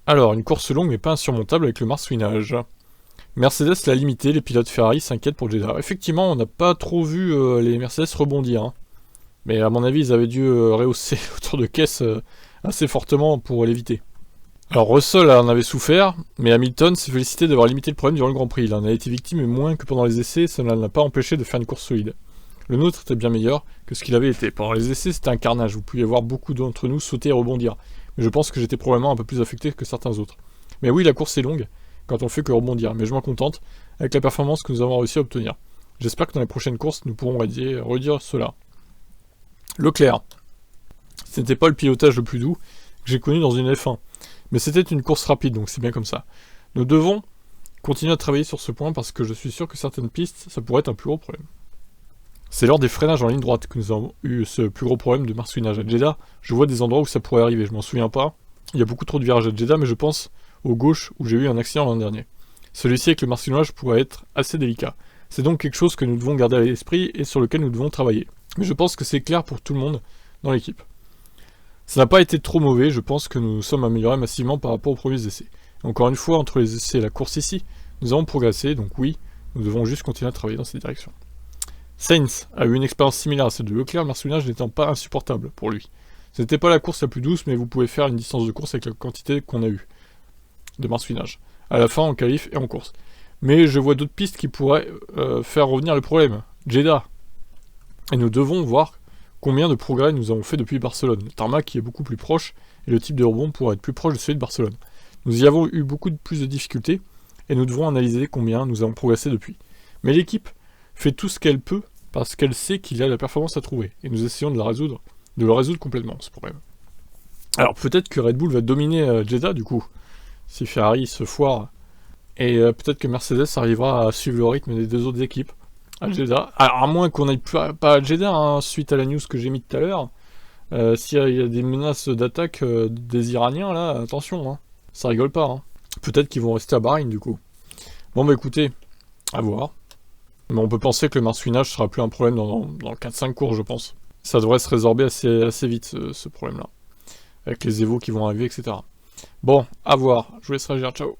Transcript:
Alors, une course longue mais pas insurmontable avec le marsouinage. Mercedes l'a limité, les pilotes Ferrari s'inquiètent pour Jeddah. Effectivement, on n'a pas trop vu les Mercedes rebondir. Hein. Mais à mon avis, ils avaient dû rehausser le tour de caisse assez fortement pour l'éviter. Alors Russell en avait souffert, mais Hamilton s'est félicité d'avoir limité le problème durant le Grand Prix. Il en a été victime mais moins que pendant les essais, ça ne l'a pas empêché de faire une course solide. Le nôtre était bien meilleur que ce qu'il avait été. Pendant les essais, c'était un carnage, vous pouviez voir beaucoup d'entre nous sauter et rebondir. Mais je pense que j'étais probablement un peu plus affecté que certains autres. Mais oui, la course est longue, quand on fait que rebondir, mais je m'en contente avec la performance que nous avons réussi à obtenir. J'espère que dans les prochaines courses, nous pourrons redire cela. Leclerc. Ce n'était pas le pilotage le plus doux que j'ai connu dans une F1. Mais c'était une course rapide, donc c'est bien comme ça. Nous devons continuer à travailler sur ce point parce que je suis sûr que certaines pistes, ça pourrait être un plus gros problème. C'est lors des freinages en ligne droite que nous avons eu ce plus gros problème de marsouinage. À Jeddah, je vois des endroits où ça pourrait arriver, je m'en souviens pas. Il y a beaucoup trop de virages à Jeddah, mais je pense au gauche où j'ai eu un accident l'an dernier. Celui-ci avec le marsouinage pourrait être assez délicat. C'est donc quelque chose que nous devons garder à l'esprit et sur lequel nous devons travailler. Mais je pense que c'est clair pour tout le monde dans l'équipe. Ça n'a pas été trop mauvais, je pense que nous nous sommes améliorés massivement par rapport aux premiers essais. Et encore une fois, entre les essais et la course ici, nous avons progressé, donc oui, nous devons juste continuer à travailler dans cette direction. Sainz a eu une expérience similaire à celle de Leclerc, le marsouinage n'étant pas insupportable pour lui. Ce n'était pas la course la plus douce, mais vous pouvez faire une distance de course avec la quantité qu'on a eue de marsouinage. À la fin, en qualif et en course. Mais je vois d'autres pistes qui pourraient faire revenir le problème. Jeddah. Et nous devons voir combien de progrès nous avons fait depuis Barcelone. Le tarmac qui est beaucoup plus proche, et le type de rebond pourrait être plus proche de celui de Barcelone. Nous y avons eu beaucoup plus de difficultés, et nous devons analyser combien nous avons progressé depuis. Mais l'équipe fait tout ce qu'elle peut, parce qu'elle sait qu'il y a de la performance à trouver, et nous essayons de le résoudre complètement, ce problème. Alors peut-être que Red Bull va dominer Jeddah, du coup, si Ferrari se foire, et peut-être que Mercedes arrivera à suivre le rythme des deux autres équipes. À Jeddah. Alors, à moins qu'on n'aille pas à Jeddah, hein, suite à la news que j'ai mis tout à l'heure. S'il y a des menaces d'attaque des Iraniens, là, attention, hein. Ça rigole pas. Hein. Peut-être qu'ils vont rester à Bahreïn, du coup. Bon, bah écoutez, à voir. Mais on peut penser que le marsouinage sera plus un problème dans 4-5 cours, je pense. Ça devrait se résorber assez vite, ce problème-là. Avec les évos qui vont arriver, etc. Bon, à voir. Je vous laisse réagir. Ciao.